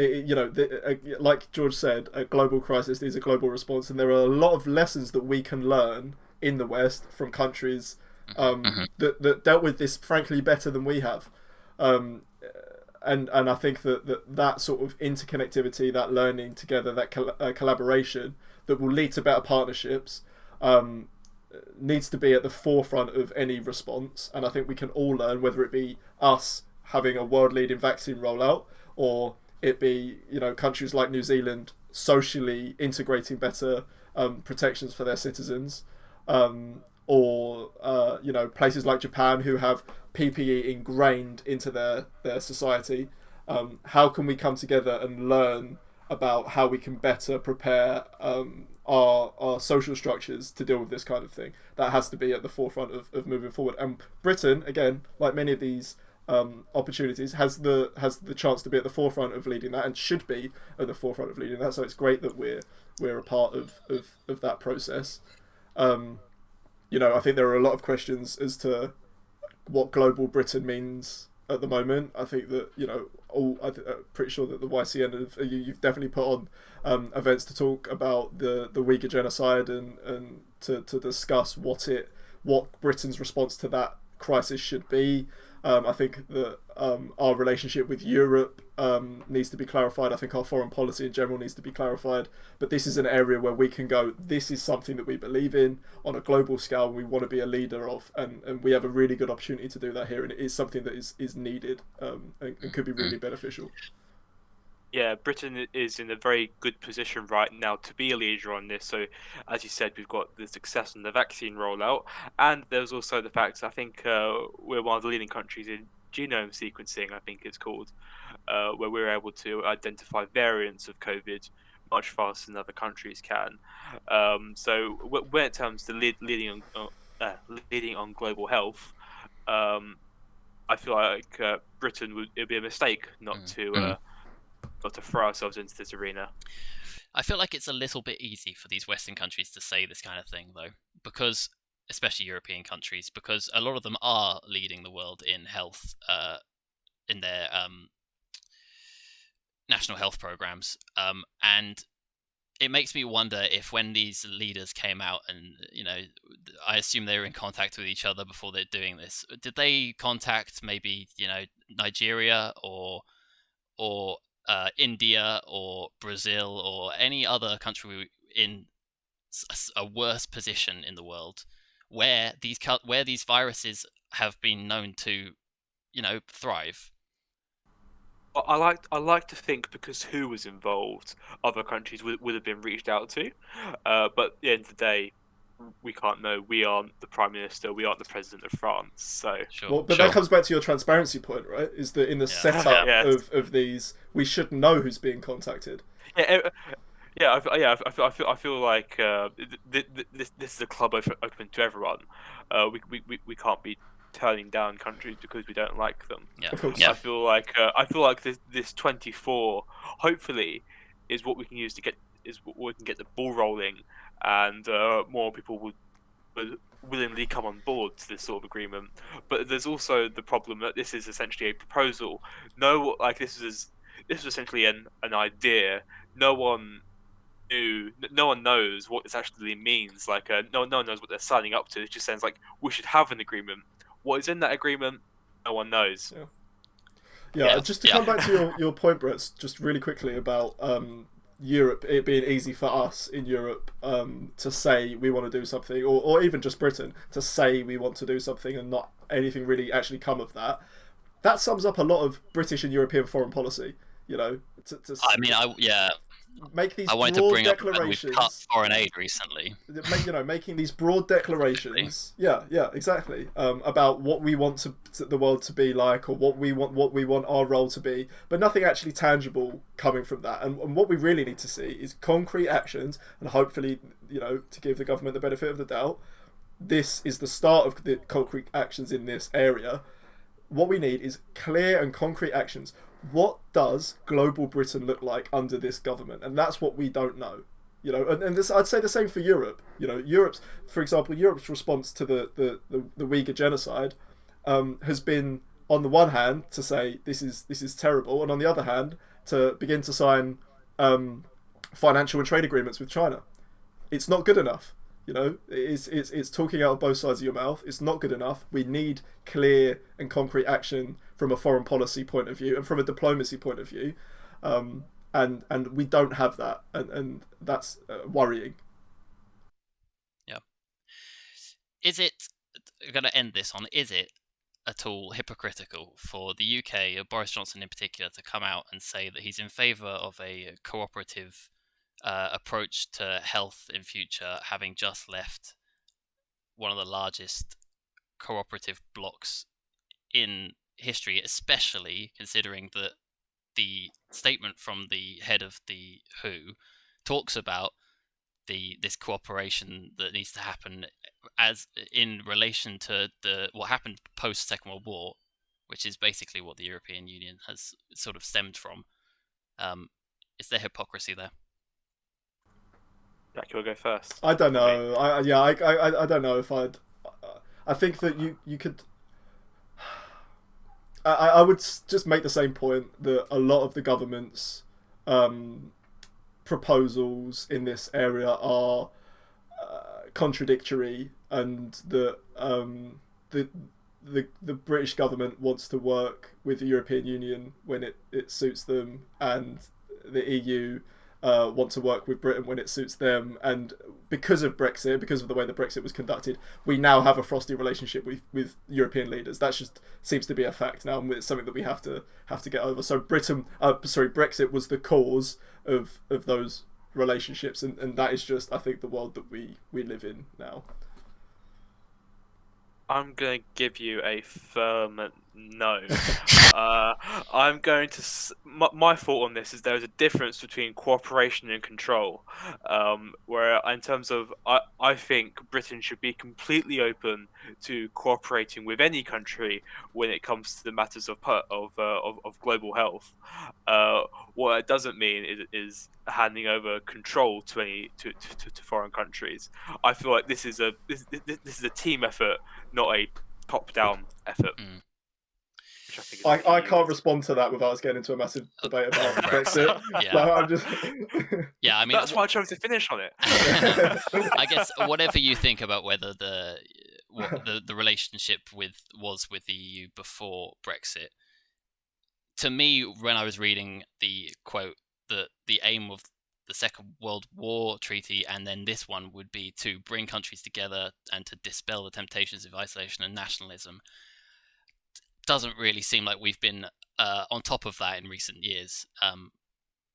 Like George said, a global crisis needs a global response, and there are a lot of lessons that we can learn in the West from countries that dealt with this, frankly, better than we have. And I think that sort of interconnectivity, that learning together, that collaboration that will lead to better partnerships needs to be at the forefront of any response. And I think we can all learn, whether it be us having a world-leading vaccine rollout, or it be countries like New Zealand socially integrating better protections for their citizens. or places like Japan who have PPE ingrained into their society. How can we come together and learn about how we can better prepare our social structures to deal with this kind of thing? That has to be at the forefront of moving forward. And Britain, again, like many of these opportunities, has the chance to be at the forefront of leading that, and should be at the forefront of leading that. So it's great that we're a part of that process. I think there are a lot of questions as to what global Britain means at the moment. I think that I'm pretty sure that the YCN you've definitely put on events to talk about the Uyghur genocide and to discuss what Britain's response to that crisis should be. I think that our relationship with Europe needs to be clarified. I think our foreign policy in general needs to be clarified. But this is an area where we can go, this is something that we believe in on a global scale, and we want to be a leader of. And we have a really good opportunity to do that here. And it is something that is needed and could be really beneficial. Yeah, Britain is in a very good position right now to be a leader on this. So, as you said, we've got the success on the vaccine rollout, and there's also the fact I think we're one of the leading countries in genome sequencing, I think it's called, where we're able to identify variants of COVID much faster than other countries can. So, when it comes to leading on global health, I feel like Britain it'd be a mistake not to throw ourselves into this arena. I feel like it's a little bit easy for these Western countries to say this kind of thing, though, because, especially European countries, because a lot of them are leading the world in health, in their national health programs, and it makes me wonder if when these leaders came out and, I assume they were in contact with each other before they're doing this, did they contact maybe, Nigeria or India or Brazil or any other country in a worse position in the world where these viruses have been known to, thrive? I like to think, because who was involved, other countries would have been reached out to, but at the end of the day, we can't know. We aren't the Prime Minister, we aren't the President of France, so... Sure. That comes back to your transparency point, right? Is that in the setup of these, we should know who's being contacted. I feel like this is a club open to everyone. We can't be turning down countries because we don't like them. Yeah. Of course. Yeah. I feel like this 24 hopefully is what we can use to get the ball rolling, and more people would willingly come on board to this sort of agreement. But there's also the problem that this is essentially a proposal. This is essentially an idea. No one knows what this actually means. No one knows what they're signing up to. It just sounds like we should have an agreement. What is in that agreement, no one knows. Yeah. Just to come back to your point, Brett, just really quickly about Europe, it being easy for us in Europe to say we want to do something, or even just Britain to say we want to do something and not anything really actually come of that. That sums up a lot of British and European foreign policy. Make these broad declarations. We've cut foreign aid recently. Making these broad declarations. Yeah, exactly. About what we want the world to be like, or what we want our role to be, but nothing actually tangible coming from that. And what we really need to see is concrete actions, and hopefully, to give the government the benefit of the doubt, this is the start of the concrete actions in this area. What we need is clear and concrete actions. What does global Britain look like under this government? And that's what we don't know. And this, I'd say the same for Europe. Europe's response to the Uyghur genocide has been, on the one hand, to say this is terrible, and on the other hand, to begin to sign financial and trade agreements with China. It's not good enough. It's talking out of both sides of your mouth. It's not good enough. We need clear and concrete action from a foreign policy point of view and from a diplomacy point of view, and we don't have that, and that's worrying. Yeah. Is it going to end this on? Is it at all hypocritical for the UK, or Boris Johnson in particular, to come out and say that he's in favour of a cooperative approach to health in future, having just left one of the largest cooperative blocks in history, especially considering that the statement from the head of the WHO talks about this cooperation that needs to happen as in relation to what happened post Second World War, which is basically what the European Union has sort of stemmed from. Is there hypocrisy there? Jack, you'll go first. I don't know. I don't know if I'd. I think that you could. I would just make the same point that a lot of the government's proposals in this area are contradictory, and that the British government wants to work with the European Union when it suits them, and the EU want to work with Britain when it suits them. And because of Brexit, because of the way that Brexit was conducted, we now have a frosty relationship with European leaders. That just seems to be a fact now, and it's something that we have to get over. So Brexit was the cause of those relationships, and that is just, I think, the world that we live in now. I'm going to give you a firm no. I'm going to. My thought on this is there is a difference between cooperation and control. Where, in terms of, I think Britain should be completely open to cooperating with any country when it comes to the matters of global health. What it doesn't mean is handing over control to foreign countries. I feel like this is a team effort, not a top-down effort. Mm. Which I think I can't respond to that without us getting into a massive debate about Brexit. Yeah. Like, I'm just... Yeah, I mean, that's why I chose to finish on it. I guess whatever you think about whether the relationship was with the EU before Brexit, to me, when I was reading the quote, the aim of the Second World War treaty and then this one would be to bring countries together and to dispel the temptations of isolation and nationalism, doesn't really seem like we've been on top of that in recent years.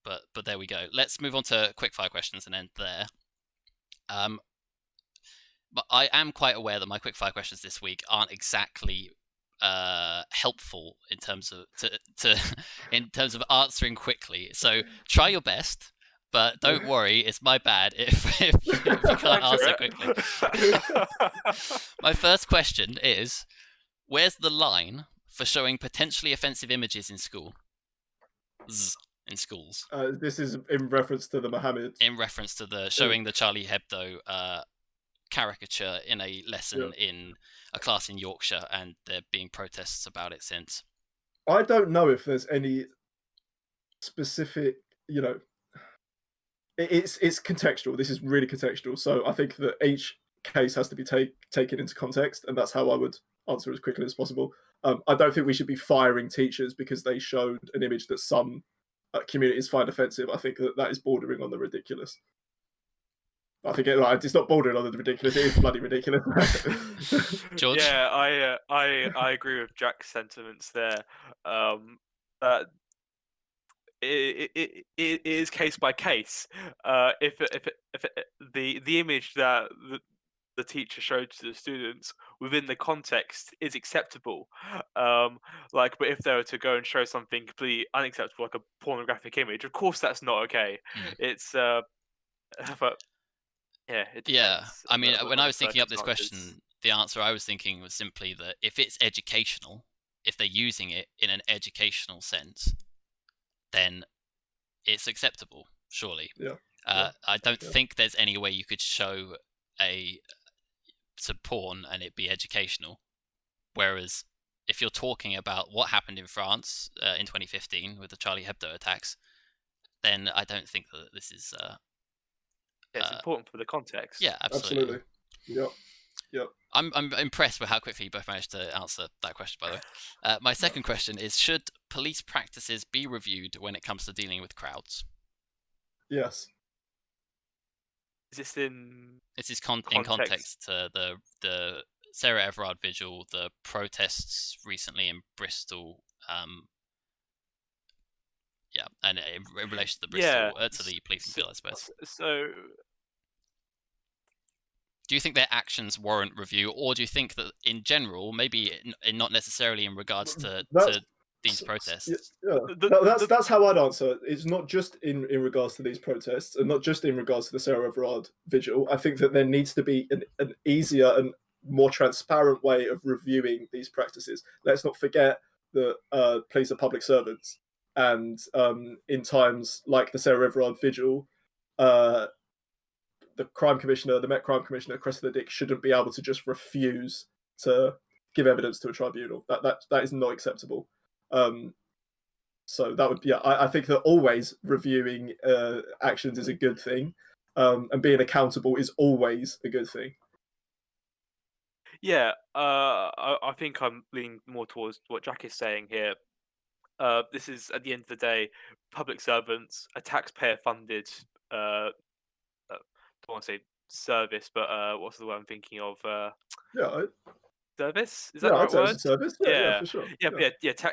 But there we go. Let's move on to quickfire questions and end there. But I am quite aware that my quickfire questions this week aren't exactly helpful in terms of answering quickly. So try your best, but don't worry, it's my bad if you can't answer quickly. My first question is, where's the line for showing potentially offensive images in school? In schools. This is in reference to the Mohammed. In reference to the showing the Charlie Hebdo caricature in a lesson in a class in Yorkshire, and there being protests about it since. I don't know if there's any specific, it's contextual. This is really contextual. So I think that each case has to be taken into context, and that's how I would answer as quickly as possible. I don't think we should be firing teachers because they showed an image that some communities find offensive. I think that is bordering on the ridiculous. I think it's not bordering on the ridiculous. It is bloody ridiculous. George? Yeah, I agree with Jack's sentiments there. It is case by case. If the image that the teacher showed to the students within the context is acceptable, but if they were to go and show something completely unacceptable, like a pornographic image, of course that's not okay. It's but yeah, it depends. Yeah, I mean, when I was thinking up this question, the answer I was thinking was simply that if it's educational, if they're using it in an educational sense, then it's acceptable, surely. Yeah. I don't think there's any way you could show some porn and it be educational. Whereas if you're talking about what happened in France in 2015 with the Charlie Hebdo attacks, then I don't think that this is... it's important for the context. Yeah, absolutely. Yep. I'm impressed with how quickly you both managed to answer that question, by the way. My second question is, should police practices be reviewed when it comes to dealing with crowds? Yes. Is this in... This is in context to the Sarah Everard vigil, the protests recently in Bristol, and in relation to the Bristol, to the police and field, I suppose. So do you think their actions warrant review, or do you think that in general, maybe not necessarily in regards to these protests? That's how I'd answer it. It's not just in regards to these protests, and not just in regards to the Sarah Everard vigil. I think that there needs to be an easier and more transparent way of reviewing these practices. Let's not forget that police are public servants, and in times like the Sarah Everard vigil, the crime commissioner, the Met Crime Commissioner, Cressida Dick, shouldn't be able to just refuse to give evidence to a tribunal. That is not acceptable. So that would, I think that always reviewing actions is a good thing, and being accountable is always a good thing. Yeah, I think I'm leaning more towards what Jack is saying here. This is, at the end of the day, public servants, a taxpayer-funded, don't want to say service, but what's the word I'm thinking of? Service? Is that the right word? Service? Yeah, for sure.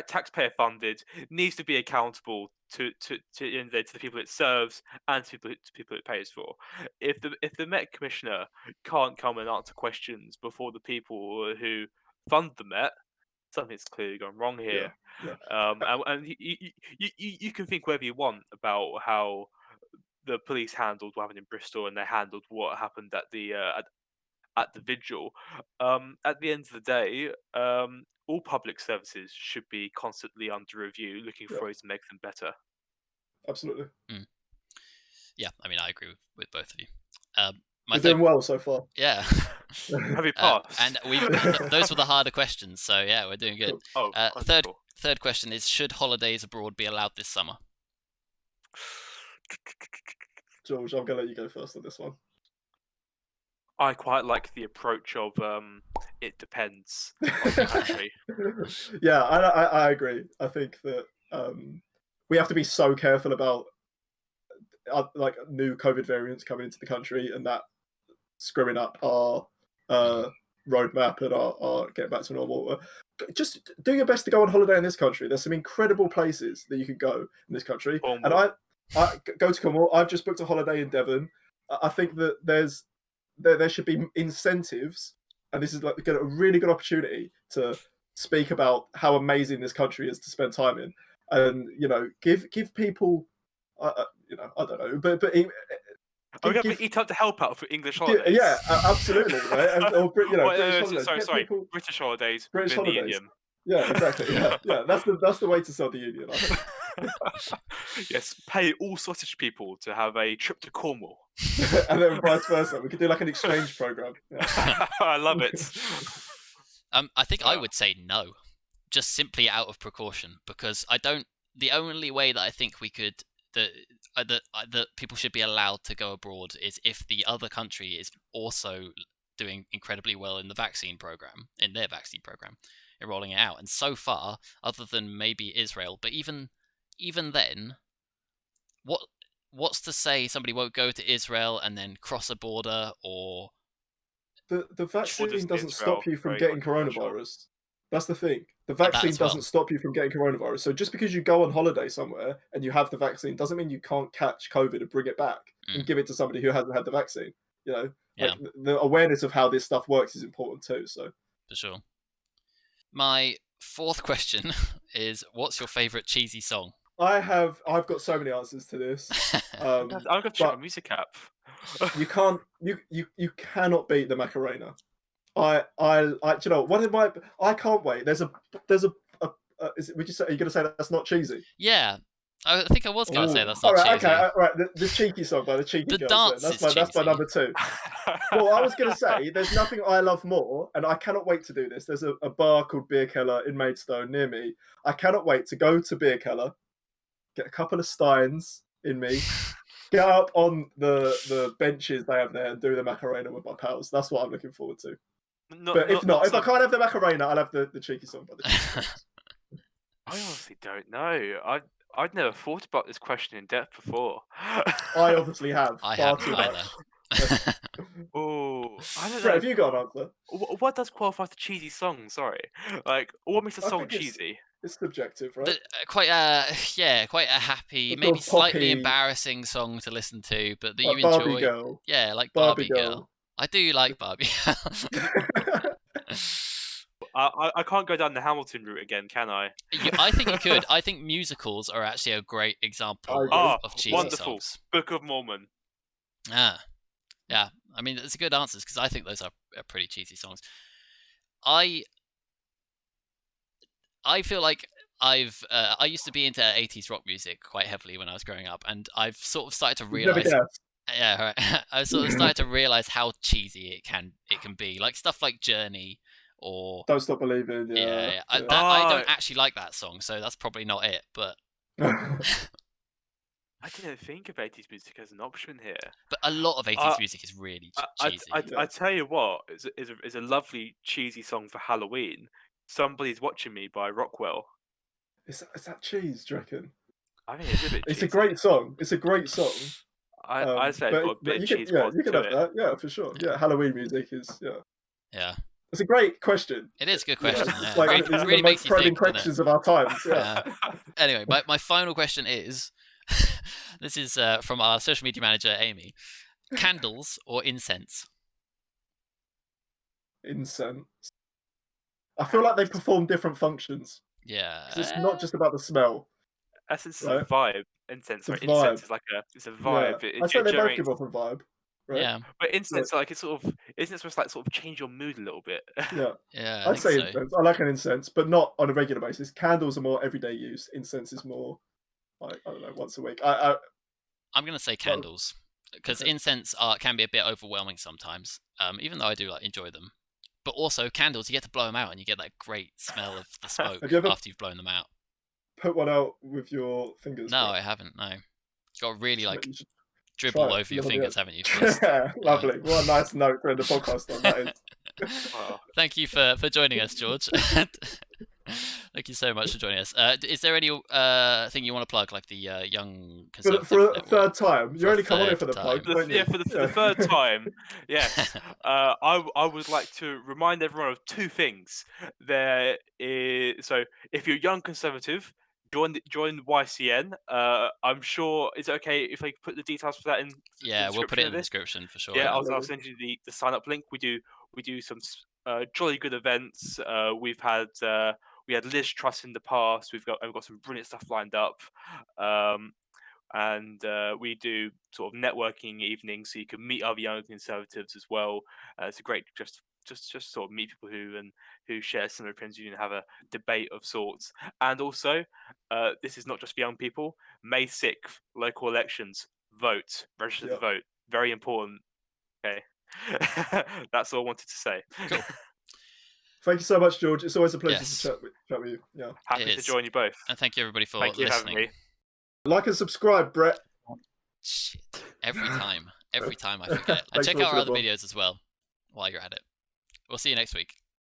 Taxpayer-funded, needs to be accountable to the end of the day, to the people it serves and to people it pays for. If the Met Commissioner can't come and answer questions before the people who fund the Met, something's clearly gone wrong here. And you can think whatever you want about how the police handled what happened in Bristol, and they handled what happened at the vigil. At the end of the day, all public services should be constantly under review, looking for ways to make them better. Absolutely. Yeah, I mean, I agree with both of you. We're doing well so far. Yeah. Have you passed? And those were the harder questions, so yeah, we're doing good. Oh, third question is: should holidays abroad be allowed this summer? George, I'm gonna let you go first on this one. I quite like the approach of it depends on the country. Yeah, I agree. I think that we have to be so careful about like new COVID variants coming into the country and that screwing up our roadmap and our getting back to normal. Just do your best to go on holiday in this country. There's some incredible places that you can go in this country. Cornwall. And I go to Cornwall. I've just booked a holiday in Devon. I think that there should be incentives, and this is like a really good opportunity to speak about how amazing this country is to spend time in, and give people, I don't know, but Are we going to eat up to help out for English holidays? Yeah, absolutely, right? British holidays. British holidays. The Union. Yeah, exactly. Yeah. That's the way to sell the union. I think. Yes, pay all Scottish people to have a trip to Cornwall. And then vice versa. We could do like an exchange program. Yeah. I love it. I think I would say no, just simply out of precaution, because the only way that I think we could that people should be allowed to go abroad is if the other country is also doing incredibly well in their vaccine program, in rolling it out. And so far, other than maybe Israel, but even then, what's to say somebody won't go to Israel and then cross a border? Or the vaccine doesn't stop you from getting coronavirus. That's the thing. The vaccine doesn't stop you from getting coronavirus. So just because you go on holiday somewhere and you have the vaccine doesn't mean you can't catch COVID and bring it back and give it to somebody who hasn't had the vaccine. The awareness of how this stuff works is important too. So for sure. My fourth question is: what's your favorite cheesy song? I've got so many answers to this. I've got to check my music app. You cannot beat the Macarena. I can't wait. There's a would you say, are you going to say that's not cheesy? Yeah, I think I was going to say that's not cheesy. Okay, all right. The cheeky song by the Cheeky Girls. That's my number two. Well, I was going to say there's nothing I love more, and I cannot wait to do this. There's a bar called Beer Keller in Maidstone near me. I cannot wait to go to Beer Keller, get a couple of steins in me, get up on the benches they have there and do the Macarena with my pals. That's what I'm looking forward to. But if I can't have the Macarena, I'll have the cheeky song by the Cheeky Girls. I honestly don't know. I'd never thought about this question in depth before. I obviously have. I haven't either. Oh, I don't know. Brett, have you got an answer? What does qualify as a cheesy song? Sorry, what makes a song cheesy? It's subjective, right? Quite a happy, maybe slightly embarrassing song to listen to, but that you enjoy. Barbie Girl. Yeah, like Barbie Girl. I do like Barbie. I can't go down the Hamilton route again, can I? I think you could. I think musicals are actually a great example agree. of cheesy Wonderful. songs. Book of Mormon. Yeah. I mean, it's a good answers because I think those are pretty cheesy songs. I feel like I used to be into 80s rock music quite heavily when I was growing up, and I've sort of started to realize. Yeah, right. I sort of started to realize how cheesy it can be, like stuff like Journey or Don't Stop Believing. yeah. I don't actually like that song, so that's probably not it. But I didn't think of 80s music as an option here. But a lot of 80s music is really cheesy. I tell you what, is a lovely cheesy song for Halloween. Somebody's Watching Me by Rockwell. Is that cheese, do you reckon? I mean, it's a bit cheesy. It's a great song. It's a great song. I'd say it's got a bit of cheese. Yeah, you can have that. Yeah, for sure. Yeah, Halloween music is Yeah. It's a great question. It is a good question. Yeah. Yeah. Like, It really makes you think. questions of our times. Yeah. Anyway, my final question is, this is from our social media manager, Amy. Candles or incense? Incense. I feel like they perform different functions. Yeah. It's not just about the smell. Essence is a vibe. Incense, It's a incense vibe. is a vibe. Yeah. I say they both give off a vibe. Right? Yeah. But incense, like, it's sort of, isn't it supposed to like sort of change your mood a little bit? Yeah. Yeah. I'd say so. incense. I like an incense, but not on a regular basis. Candles are more everyday use. Incense is more like, I don't know, once a week. I'm gonna say candles because incense can be a bit overwhelming sometimes. Even though I do enjoy them, but also candles, you get to blow them out and you get that great smell of the smoke after you've blown them out. Put one out with your fingers. No, I haven't. No, got to really you should dribble over your fingers, haven't you? Lovely. What a nice note to end the podcast on. That is. Thank you for joining us, George. Thank you so much for joining us. Is there any thing you want to plug, like the Young Conservative for a Network? third time? You only come on here for the plug, don't you? Yeah, for the third time. Yes. I would like to remind everyone of two things. So if you're a young conservative, join YCN. I'm sure. Is it okay if I put the details for that in? Yeah, we'll put it in the description for sure. Yeah, I'll send you the sign up link. We do some jolly good events. We had Liz Truss in the past. We've got some brilliant stuff lined up. And we do sort of networking evenings, so you can meet other young conservatives as well. It's a great just sort of meet people who share similar opinions and have a debate of sorts. And also, this is not just for young people. May 6th, local elections. Vote. Register to vote. Very important. Okay. That's all I wanted to say. Cool. Thank you so much, George. It's always a pleasure Yes. to chat with you. Yeah. Happy to join you both. And thank you everybody for Thank you for listening. having me. Like and subscribe, Brett. Shit. Every time I forget. And Thanks check for out our other listening, videos as well while you're at it. We'll see you next week.